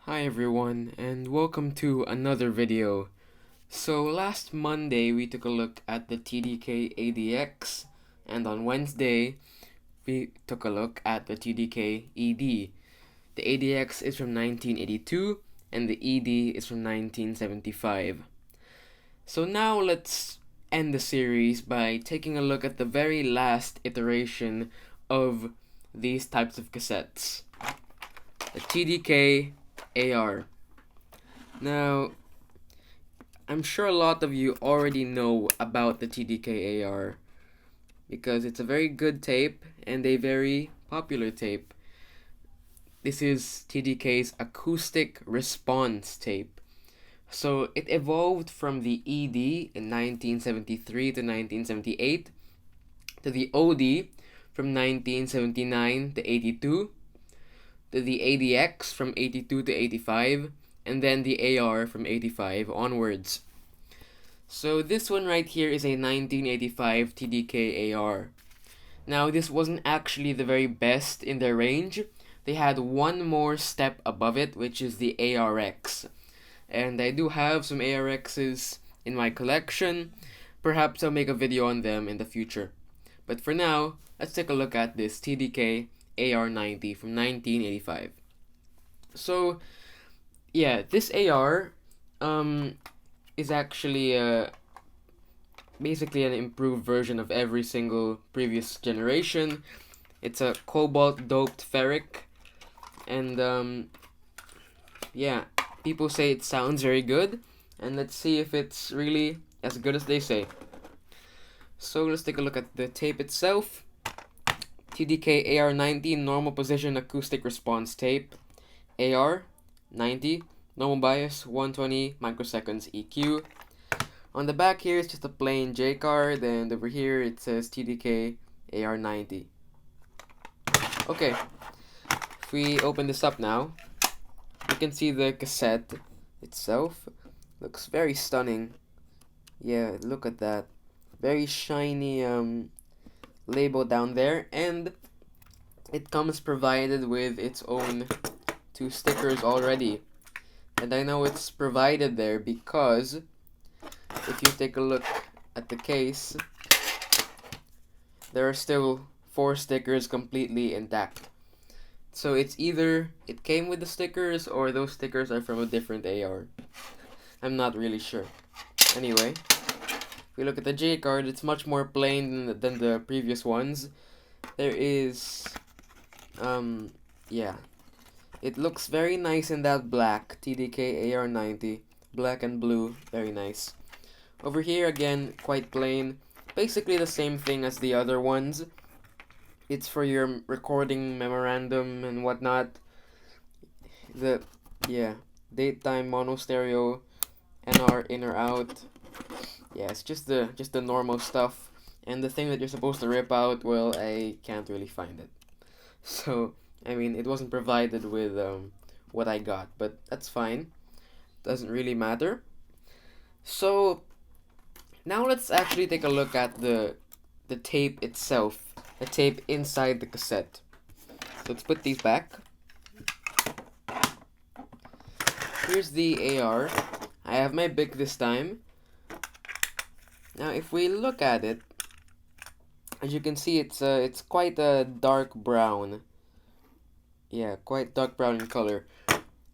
Hi everyone, and welcome to another video. So last Monday we took a look at the TDK ADX, and on Wednesday we took a look at the TDK ED. The ADX is from 1982 and the ED is from 1975. So now let's end the series by taking a look at the very last iteration of these types of cassettes. The TDK AR. Now, I'm sure a lot of you already know about the TDK AR because it's a very good tape and a very popular tape. This is TDK's acoustic response tape. So it evolved from the ED in 1973 to 1978 to the OD from 1979 to 82 to the ADX from 82 to 85, and then the AR from 85 onwards. So this one right here is a 1985 TDK AR. Now this wasn't actually the very best in their range. They had one more step above it, which is the ARX. And I do have some ARXs in my collection. Perhaps I'll make a video on them in the future. But for now, let's take a look at this TDK AR90 from 1985. So, yeah, this AR is actually basically an improved version of every single previous generation. It's a cobalt doped ferric, and yeah, people say it sounds very good, and let's see if it's really as good as they say. So let's take a look at the tape itself. TDK AR90 normal position acoustic response tape. AR90 normal bias 120 microseconds EQ. On the back here it's just a plain J card, and over here it says TDK AR90. Okay, if we open this up now, you can see the cassette itself. Looks very stunning. Yeah, look at that. Very shiny label down there, and it comes provided with its own two stickers already. And I know it's provided there because if you take a look at the case, there are still 4 stickers completely intact. So it's either it came with the stickers or those stickers are from a different AR. I'm not really sure. Anyway, if we look at the J card, it's much more plain than the previous ones. There is, yeah. It looks very nice in that black, TDK AR90. Black and blue, very nice. Over here, again, quite plain. Basically the same thing as the other ones. It's for your recording memorandum and whatnot. Yeah, daytime mono stereo, NR in or out. Yeah, it's just the normal stuff. And the thing that you're supposed to rip out, well, I can't really find it. So, I mean, it wasn't provided with what I got, but that's fine. Doesn't really matter. So, now let's actually take a look at the tape itself, the tape inside the cassette. So let's put these back. Here's the AR. I have my Bic this time. Now, if we look at it, as you can see, it's quite a dark brown. Yeah, quite dark brown in color.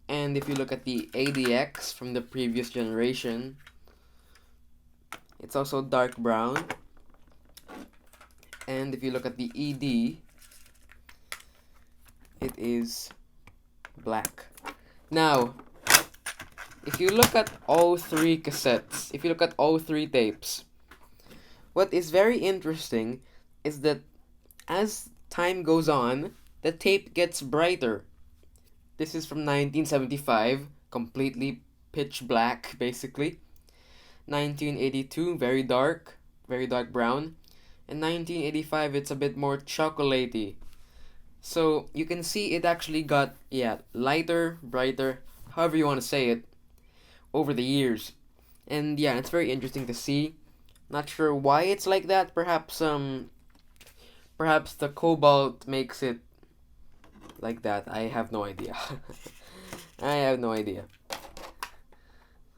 And if you look at the ADX from the previous generation, it's also dark brown. And if you look at the ED, it is black. Now, if you look at all 3 cassettes, if you look at all 3 tapes, what is very interesting is that as time goes on, the tape gets brighter. This is from 1975, completely pitch black, basically. 1982, very dark brown. In 1985, it's a bit more chocolatey. So you can see it actually got, yeah, lighter, brighter, however you want to say it, over the years. And yeah, it's very interesting to see. Not sure why it's like that. Perhaps perhaps the cobalt makes it like that. I have no idea. I have no idea.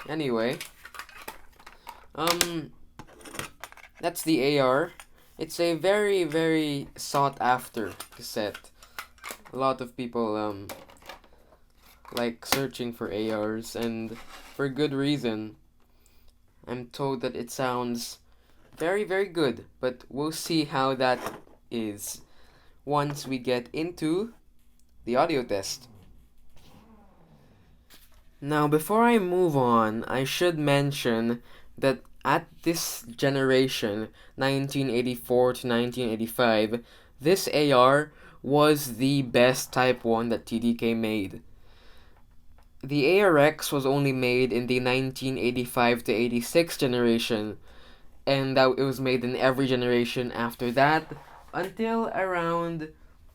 Anyway, that's the AR. It's a very, very sought after cassette. A lot of people like searching for ARs, and for good reason. I'm told that it sounds very, very good, but we'll see how that is once we get into the audio test. Now, before I move on, I should mention that at this generation, 1984 to 1985, this AR was the best Type 1 that TDK made. The ARX was only made in the 1985 to 86 generation, and that it was made in every generation after that until around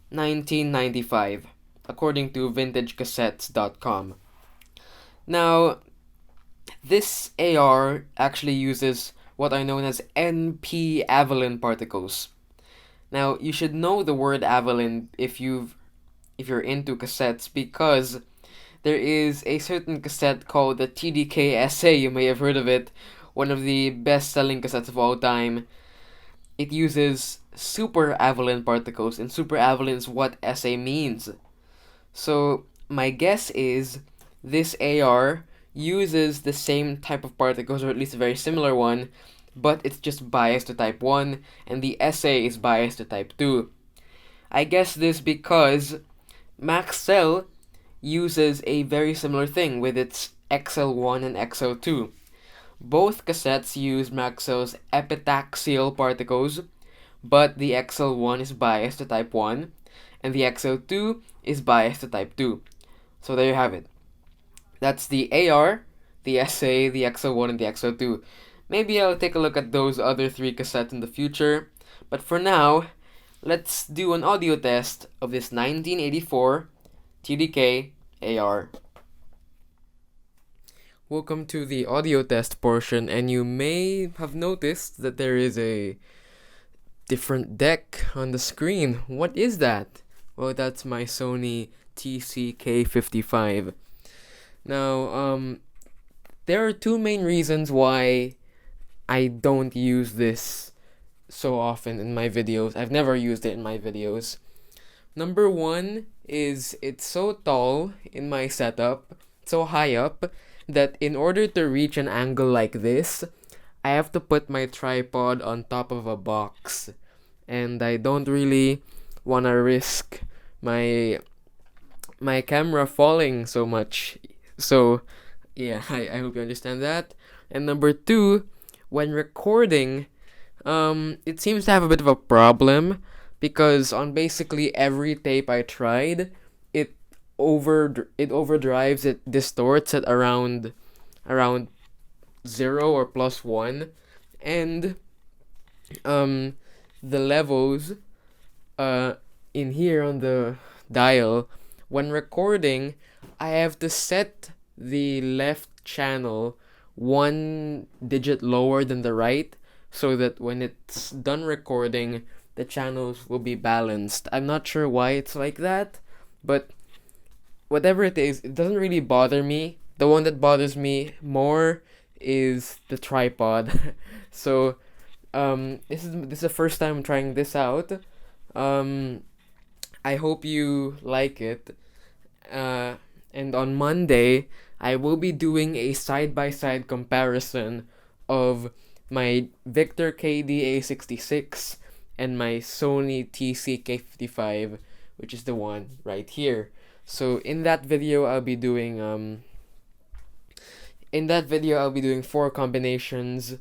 1995, according to vintagecassettes.com. Now, this AR actually uses what are known as NP avalon particles. Now, you should know the word avalon if you're into cassettes, because there is a certain cassette called the TDK SA. You may have heard of it, one of the best-selling cassettes of all time. It uses super avalon particles, and super avalon is what SA means. So my guess is this AR uses the same type of particles, or at least a very similar one, but it's just biased to type 1, and the SA is biased to type 2. I guess this because Maxell uses a very similar thing with its XL1 and XL2. Both cassettes use Maxell's epitaxial particles, but the XL1 is biased to type 1, and the XL2 is biased to type 2. So there you have it. That's the AR, the SA, the XL1, and the XL2. Maybe I'll take a look at those other 3 cassettes in the future, but for now, let's do an audio test of this 1984 TDK AR. Welcome to the audio test portion, and you may have noticed that there is a different deck on the screen. What is that? Well, that's my Sony TCK55. Now, there are 2 main reasons why I don't use this so often in my videos. I've never used it in my videos. Number 1 is it's so tall in my setup, so high up, that in order to reach an angle like this, I have to put my tripod on top of a box. And I don't really want to risk my camera falling so much. So, yeah, I hope you understand that. And number 2, when recording, it seems to have a bit of a problem, because on basically every tape I tried, it overdrives, it distorts at around 0 or +1, and the levels in here on the dial, when recording, I have to set the left channel 1 digit lower than the right, so that when it's done recording, the channels will be balanced. I'm not sure why it's like that, but whatever it is, it doesn't really bother me. The one that bothers me more is the tripod. So this is the first time I'm trying this out. I hope you like it. And on Monday, I will be doing a side-by-side comparison of my Victor KDA66 and my Sony TCK55, which is the one right here. So in that video, I'll be doing 4 combinations: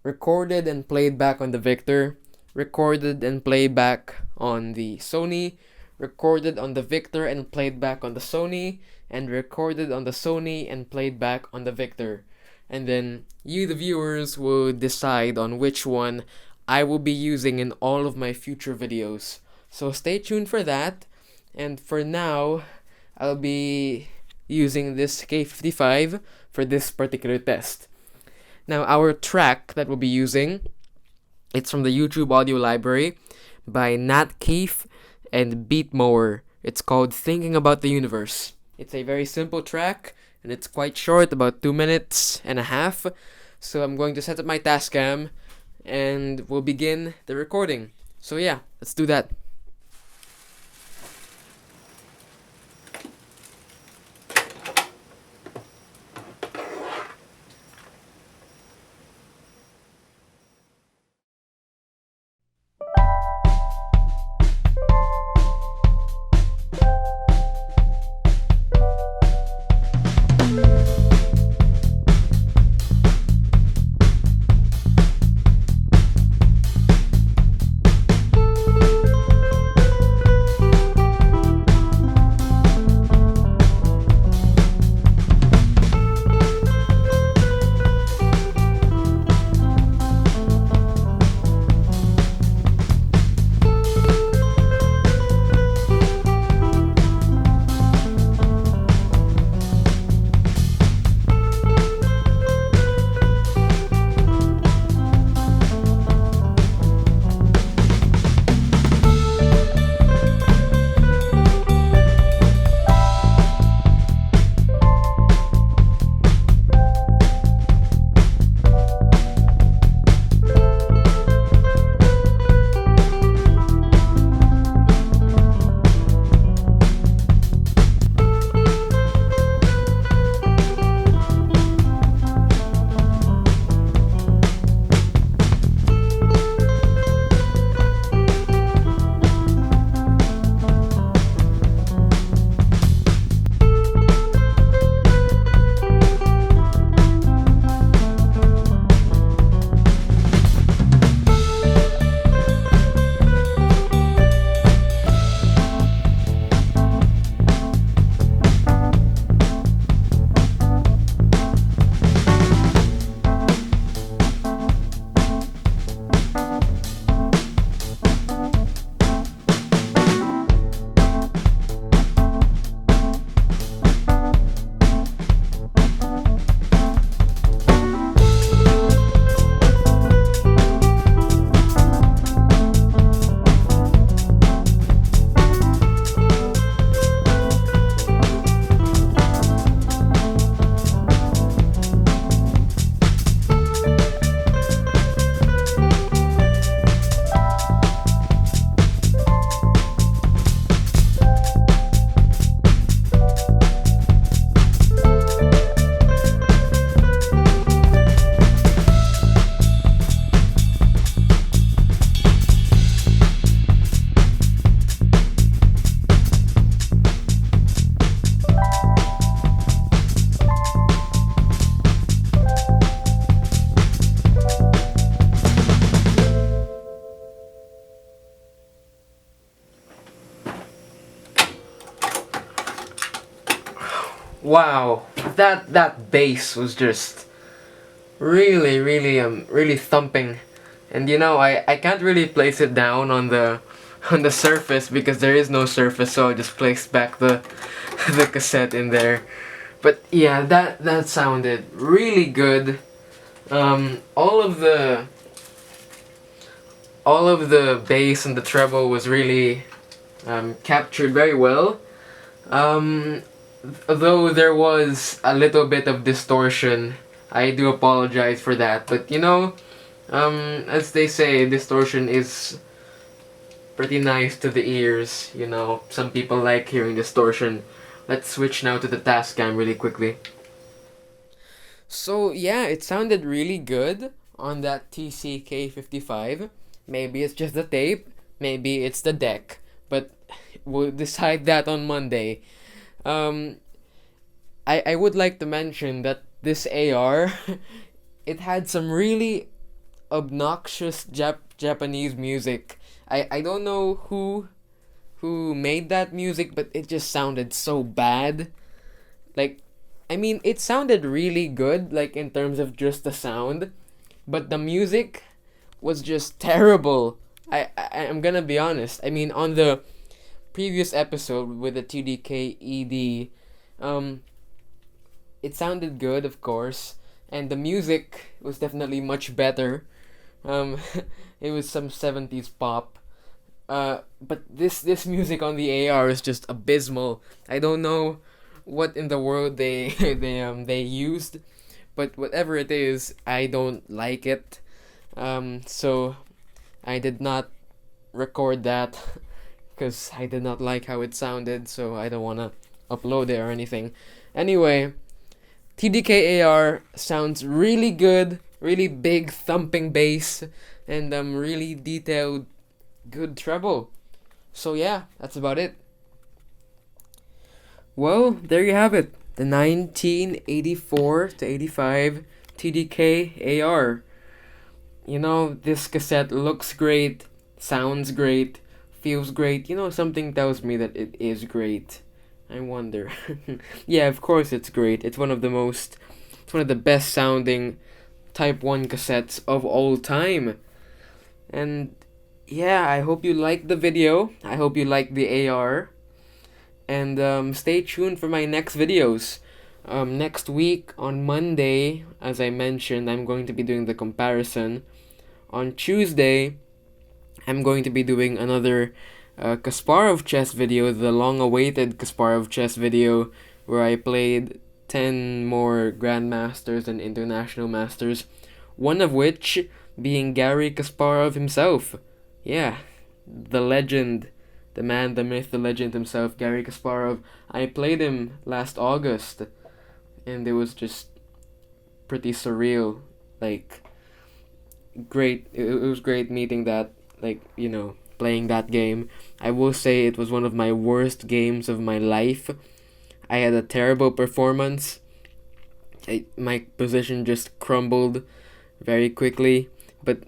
recorded and played back on the Victor, recorded and played back on the Sony, recorded on the Victor and played back on the Sony, and recorded on the Sony and played back on the Victor. And then you, the viewers, will decide on which one I will be using in all of my future videos. So stay tuned for that. And for now, I'll be using this K55 for this particular test. Now, our track that we'll be using, it's from the YouTube audio library by Nat Keefe and Beat Mower. It's called Thinking About the Universe. It's a very simple track, and it's quite short, about 2 minutes and a half. So I'm going to set up my Tascam, and we'll begin the recording. So yeah, let's do that. Wow, that bass was just really thumping, and I can't really place it down on the surface because there is no surface, so I just placed back the the cassette in there. But yeah, that sounded really good. All of the bass and the treble was really captured very well. Um, though there was a little bit of distortion, I do apologize for that. But as they say, distortion is pretty nice to the ears. Some people like hearing distortion. Let's switch now to the Tascam really quickly. So yeah, it sounded really good on that TCK55. Maybe it's just the tape, maybe it's the deck, but we'll decide that on Monday. Um, I would like to mention that this AR, it had some really obnoxious Japanese music. I don't know who made that music, but it just sounded so bad. Like, I mean, it sounded really good, like in terms of just the sound, but the music was just terrible. I'm gonna be honest. I mean, on the previous episode with the TDK ED, it sounded good, of course, and the music was definitely much better. Um, it was some 70s pop. But this music on the AR is just abysmal. I don't know what in the world they they used, but whatever it is, I don't like it. So I did not record that because I did not like how it sounded, so I don't want to upload it or anything. Anyway, TDK AR sounds really good, really big thumping bass, and really detailed, good treble. So yeah, that's about it. Well, there you have it. The 1984 to 85 TDK AR. You know, this cassette looks great, sounds great, feels great. You know, something tells me that it is great. I wonder. Yeah, of course it's great. It's one of the best sounding Type 1 cassettes of all time. And yeah, I hope you liked the video. I hope you liked the AR. And stay tuned for my next videos. Next week on Monday, as I mentioned, I'm going to be doing the comparison. On Tuesday, I'm going to be doing another Kasparov chess video, the long-awaited Kasparov chess video, where I played 10 more Grandmasters and International Masters, one of which being Garry Kasparov himself. Yeah, the legend, the man, the myth, the legend himself, Garry Kasparov. I played him last August, and it was just pretty surreal. Like, great. It was great meeting that, like, you know, playing that game. I will say it was one of my worst games of my life. I had a terrible performance. My position just crumbled very quickly, but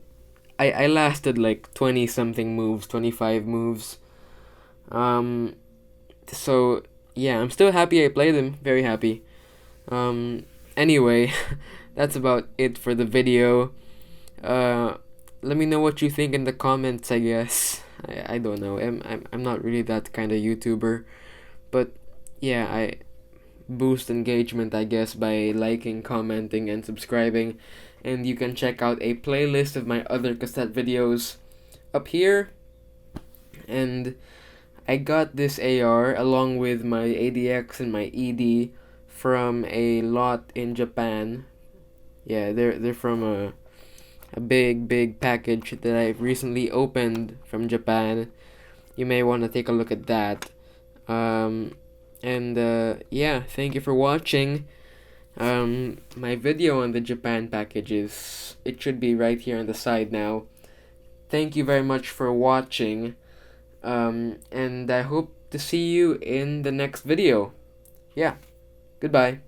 I lasted like 20 something moves, 25 moves. So yeah, I'm still happy I played him, very happy. Anyway, that's about it for the video. Let me know what you think in the comments, I guess. I don't know. I'm not really that kind of YouTuber, but yeah, I boost engagement, I guess, by liking, commenting, and subscribing. And you can check out a playlist of my other cassette videos up here. And I got this AR along with my ADX and my ED from a lot in Japan. Yeah, they're from a big package that I've recently opened from Japan. You may want to take a look at that. Yeah, thank you for watching. My video on the Japan packages, it should be right here on the side now. Thank you very much for watching. And I hope to see you in the next video. Yeah, goodbye.